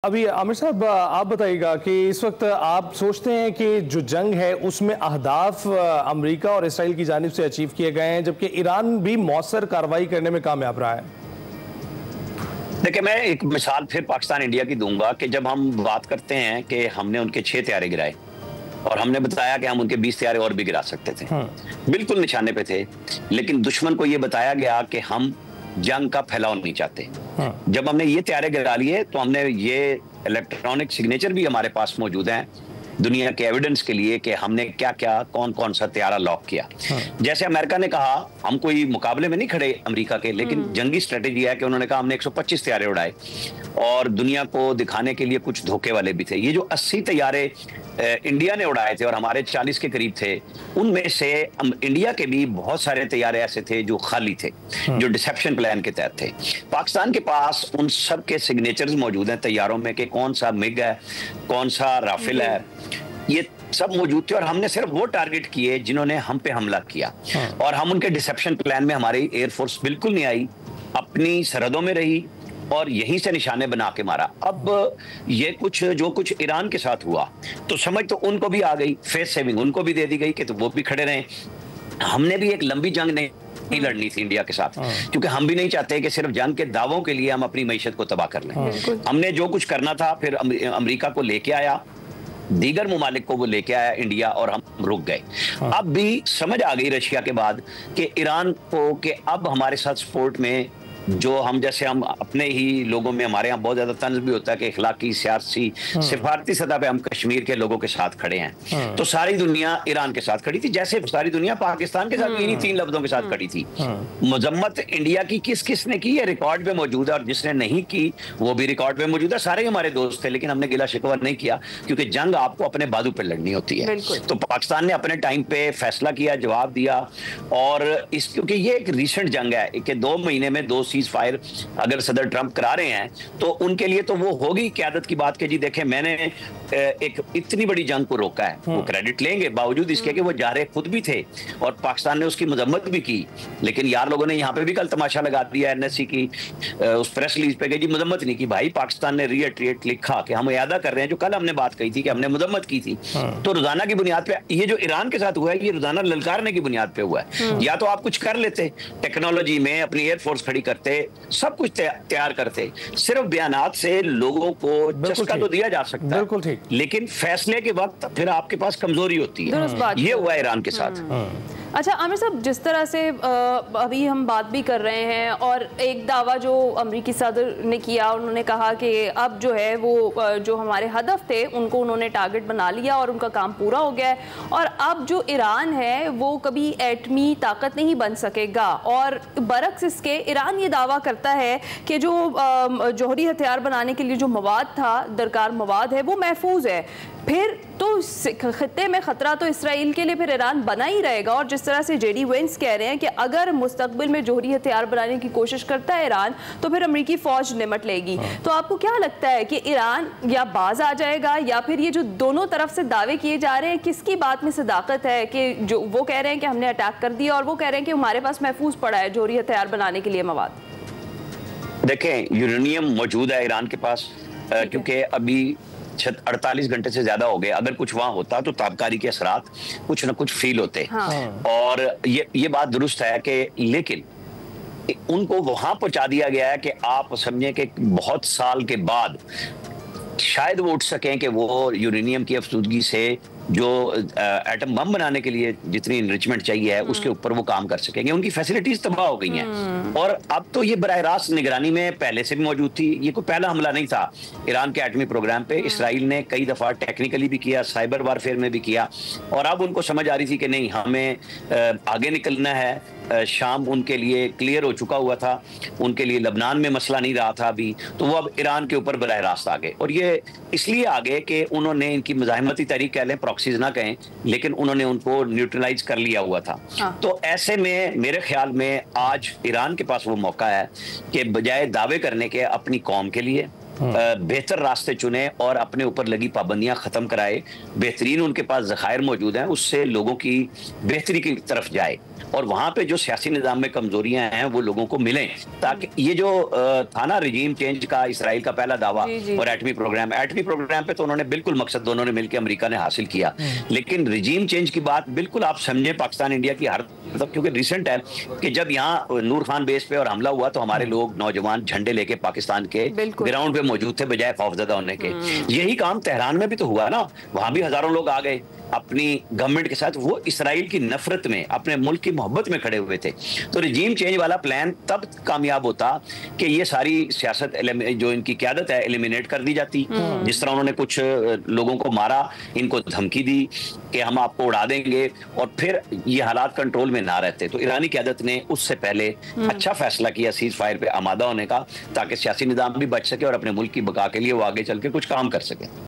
अभी आमिर साहब आप बताइएगा कि इस वक्त आप सोचते हैं कि जो जंग है उसमें अहदाफ अमेरिका और इसराइल की जानिब से अचीव किए गए हैं, जबकि ईरान भी मौसर कार्रवाई करने में कामयाब रहा है। देखिए, मैं एक मिसाल फिर पाकिस्तान इंडिया की दूंगा कि जब हम बात करते हैं कि हमने उनके 6 तैयारे गिराए और हमने बताया कि हम उनके 20 तैयारे और भी गिरा सकते थे, बिल्कुल निशाने पे थे, लेकिन दुश्मन को यह बताया गया कि हम जंग का फैलाव नहीं चाहते। जब हमने ये तैयारे गिरा लिए तो हमने ये इलेक्ट्रॉनिक सिग्नेचर भी हमारे पास मौजूद हैं दुनिया के एविडेंस के लिए कि हमने क्या क्या कौन कौन सा तैयारा लॉक किया। जैसे अमेरिका ने कहा, हम कोई मुकाबले में नहीं खड़े अमेरिका के, लेकिन जंगी स्ट्रेटेजी है कि उन्होंने कहा हमने 125 तैयारे उड़ाए और दुनिया को दिखाने के लिए कुछ धोखे वाले भी थे। ये जो 80 तैयारे इंडिया ने उड़ाए थे और हमारे 40 के करीब थे, उनमें से इंडिया के भी बहुत सारे तैयारे ऐसे थे जो खाली थे, जो डिसेप्शन प्लान के तहत थे। पाकिस्तान के पास उन सब के सिग्नेचर्स मौजूद हैं तैयारों में कि कौन सा मिग है, कौन सा राफेल है, ये सब मौजूद थे और हमने सिर्फ वो टारगेट किए जिन्होंने हम पे हमला किया। और हम उनके डिसेप्शन प्लान में, हमारी एयरफोर्स बिल्कुल नहीं आई, अपनी सरहदों में रही और यहीं से निशाने बना के मारा। अब ये जो कुछ ईरान के साथ हुआ तो समझ तो उनको भी आ गई, फेस सेविंग उनको भी दे दी गई कि तो वो भी खड़े रहे। हमने भी एक लंबी जंग नहीं लड़नी थी इंडिया के साथ, क्योंकि हम भी नहीं चाहते कि सिर्फ जंग के दावों के लिए हम अपनी मईशत को तबाह कर लें। हमने जो कुछ करना था फिर अमेरिका को लेके आया, दीगर मुमालिक को वो लेके आया इंडिया, और हम रुक गए। अब भी समझ आ गई रशिया के बाद कि ईरान को कि अब हमारे साथ सपोर्ट में जो हम जैसे हम अपने ही लोगों में, हमारे यहाँ बहुत ज्यादा तंज भी होता है कि इखलाकी सियासी सिफारती सतह पे हम कश्मीर के लोगों के साथ खड़े हैं, तो सारी दुनिया ईरान के साथ खड़ी थी, जैसे सारी दुनिया पाकिस्तान के साथ इन्हीं 3 लफ्जों के साथ खड़ी थी। मजम्मत इंडिया की किस ने की, ये रिकॉर्ड पे मौजूद है, और जिसने नहीं की वो भी रिकॉर्ड पे मौजूद है। सारे हमारे दोस्त थे, लेकिन हमने गिला शिकवा नहीं किया, क्योंकि जंग आपको अपने बाजू पे लड़नी होती है। तो पाकिस्तान ने अपने टाइम पे फैसला किया, जवाब दिया, और क्योंकि ये एक रिसेंट जंग है कि 2 महीने में 2 सीज फायर अगर सदर ट्रंप करा रहे हैं तो उनके लिए तो वो होगी क़यादत की बात कि जी देखें मैंने एक इतनी बड़ी जंग को रोका है। वो क्रेडिट लेंगे बावजूद इसके कि वो जा रहे खुद भी थे और पाकिस्तान ने उसकी मजम्मत भी की, लेकिन यार लोगों ने यहाँ पे भी कल तमाशा लगा दिया एनएससी की उस प्रेस रिलीज पे कि जी मजम्मत नहीं की। भाई पाकिस्तान ने रिएट्रिएट लिखा कि हम यादा कर रहे हैं जो कल हमने बात कही थी कि हमने मजम्मत की थी। तो रोजाना की बुनियाद पे ये जो ईरान के साथ हुआ है, ये रोजाना ललकारने की बुनियाद पे हुआ है। या तो आप कुछ कर लेते, टेक्नोलॉजी में अपनी एयरफोर्स खड़ी करते, सब कुछ तैयार करते, सिर्फ बयानात से लोगों को चस्का तो दिया जा सकता है, लेकिन फैसले के वक्त फिर आपके पास कमजोरी होती है। ये हुआ ईरान के साथ। अच्छा आमिर साहब, जिस तरह से अभी हम बात भी कर रहे हैं और एक दावा जो अमरीकी सदर ने किया, उन्होंने कहा कि अब जो है वो जो हमारे हदफ थे उनको उन्होंने टारगेट बना लिया और उनका काम पूरा हो गया है, और अब जो ईरान है वो कभी एटमी ताकत नहीं बन सकेगा। और बरक्स इसके ईरान ये दावा करता है कि जो जौहरी हथियार बनाने के लिए जो मवाद था, दरकार मवाद है, वो महफूज है। फिर तो खत्ते में खतरा तो इसराइल के लिए फिर ईरान बना ही रहेगा। और जिस तरह से जेडी वेंस कह रहे हैं कि अगर मुस्तकबिल में जौहरी हथियार बनाने की कोशिश करता है ईरान, तो फिर अमेरिकी फौज निमट लेगी। तो आपको क्या लगता है कि ईरान या बाज आ जाएगा, या फिर ये जो दोनों तरफ से दावे किए जा रहे हैं, किसकी बात में सदाकत है कि जो वो कह रहे हैं कि हमने अटैक कर दिया और वो कह रहे हैं कि हमारे पास महफूज पड़ा है जौहरी हथियार बनाने के लिए मवाद? देखें, यूरेनियम मौजूद है ईरान के पास, क्योंकि अभी 48 घंटे से ज्यादा हो गए। अगर कुछ वहां होता तो ताबकारी के असरात कुछ न कुछ फील होते। और ये बात दुरुस्त है कि लेकिन उनको वहां पहुंचा दिया गया है कि आप समझें कि बहुत साल के बाद शायद वो उठ सकें कि वो यूरेनियम की अफसुदगी से जो एटम बम बनाने के लिए जितनी इनरिचमेंट चाहिए है उसके ऊपर वो काम कर सकेंगे। उनकी फैसिलिटीज तबाह हो गई हैं, और अब तो ये बराह रास्त निगरानी में पहले से भी मौजूद थी। ये कोई पहला हमला नहीं था ईरान के एटमी प्रोग्राम पे। इसराइल ने कई दफा टेक्निकली भी किया, साइबर वारफेयर में भी किया, और अब उनको समझ आ रही थी कि नहीं, हमें आगे निकलना है। शाम उनके लिए क्लियर हो चुका हुआ था, उनके लिए लबनान में मसला नहीं रहा था अभी, तो वो अब ईरान के ऊपर बराह रास्त आ गए। और ये इसलिए आ गए कि उन्होंने इनकी मुजाहिमती तहरीक कह लें, प्रॉक्सीज ना कहें, लेकिन उन्होंने उनको न्यूट्रलाइज कर लिया हुआ था। तो ऐसे में मेरे ख्याल में आज ईरान के पास वो मौका है कि बजाय दावे करने के अपनी कौम के लिए बेहतर रास्ते चुने और अपने ऊपर लगी पाबंदियां खत्म कराए। बेहतरीन उनके पास ज़खायर मौजूद हैं, उससे लोगों की बेहतरी की तरफ जाए। और वहां पे जो सियासी निजाम में कमजोरियां हैं वो लोगों को मिलें, ताकि ये जो था ना रिजीम चेंज का इसराइल का पहला दावा और एटमी प्रोग्राम पे तो उन्होंने बिल्कुल मकसद दोनों ने मिलकर अमेरिका ने हासिल किया, लेकिन रिजीम चेंज की बात बिल्कुल आप समझे पाकिस्तान इंडिया की हर मतलब, क्योंकि रिसेंट है कि जब यहाँ नूर खान बेस पे और हमला हुआ तो हमारे लोग नौजवान झंडे लेके पाकिस्तान के ग्राउंड पे मौजूद थे बजाय खौफजदा होने के। यही काम तेहरान में भी तो हुआ ना, वहां भी हजारों लोग आ गए अपनी गवर्नमेंट के साथ, वो इसराइल की नफरत में अपने मुल्क की मोहब्बत में खड़े हुए थे। तो रिजीम चेंज वाला प्लान तब कामयाब होता कि ये सारी सियासत जो इनकी क्यादत है एलिमिनेट कर दी जाती। जिस तरह उन्होंने कुछ लोगों को मारा, इनको धमकी दी कि हम आपको उड़ा देंगे, और फिर ये हालात कंट्रोल में ना रहते, तो ईरानी क्यादत ने उससे पहले अच्छा फैसला किया सीज फायर पे आमादा होने का, ताकि सियासी निजाम भी बच सके और अपने मुल्क की बका के लिए वो आगे चल के कुछ काम कर सके।